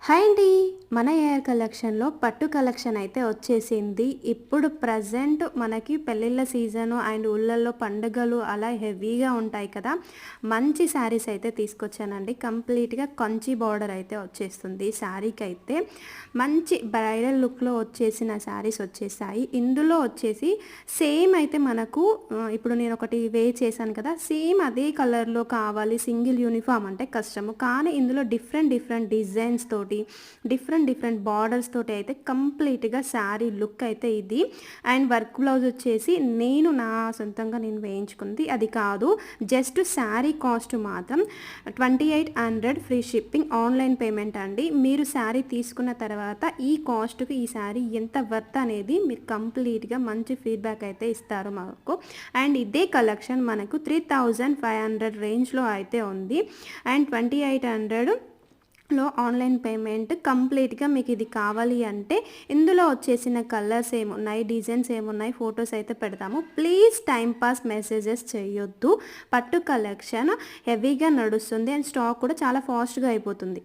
Hi అండి. మన AR కలెక్షన్‌లో పట్టు కలెక్షన్ అయితే వచ్చేసింది. ఇప్పుడు ప్రెజెంట్ మనకి పెళ్ళిళ్ళ సీజను అండ్ ఊర్లల్లో పండుగలు అలా హెవీగా ఉంటాయి కదా! మంచి శారీస్ అయితే తీసుకొచ్చానండి. కంప్లీట్‌గా కంచి బార్డర్ అయితే వచ్చేస్తుంది శారీకైతే. మంచి బ్రైడల్ లుక్‌లో వచ్చేసిన శారీస్ వచ్చేసాయి. ఇందులో వచ్చేసి సేమ్ అయితే మనకు ఇప్పుడు నేను ఒకటి చేశాను కదా! సేమ్ అదే కలర్‌లో కావాలి సింగిల్ యూనిఫార్మ్ అంటే కష్టము. కానీ ఇందులో డిఫరెంట్ డిఫరెంట్ డిజైన్స్ తోటి డిఫరెంట్ డిఫరెంట్ బార్డర్స్ తోటి అయితే కంప్లీట్‌గా శారీ లుక్ అయితే ఇది. అండ్ వర్క్ బ్లౌజ్ వచ్చేసి నా సొంతంగా నేను వేయించుకుంది. అది కాదు, జస్ట్ శారీ కాస్ట్ మాత్రం 2800 ఫ్రీ షిప్పింగ్ ఆన్లైన్ పేమెంట్ అండి. మీరు శారీ తీసుకున్న తర్వాత ఈ కాస్ట్‌కి ఈ శారీ ఎంత వర్త్ అనేది మీరు కంప్లీట్‌గా మంచి ఫీడ్‌బ్యాక్ అయితే ఇస్తారు మాకు. అండ్ ఇదే కలెక్షన్ మనకు 3500 రేంజ్‌లో అయితే ఉంది. అండ్ 2800 ఆన్లైన్ పేమెంట్ కంప్లీట్‌గా మీకు ఇది కావాలి అంటే ఇందులో వచ్చేసిన కలర్స్ ఏమున్నాయి, డిజైన్స్ ఏమున్నాయి, ఫొటోస్ అయితే పెడతాము. ప్లీజ్ టైమ్ పాస్ మెసేజెస్ చేయొద్దు. పట్టు కలెక్షన్ హెవీగా నడుస్తుంది అండ్ స్టాక్ కూడా చాలా ఫాస్ట్‌గా అయిపోతుంది.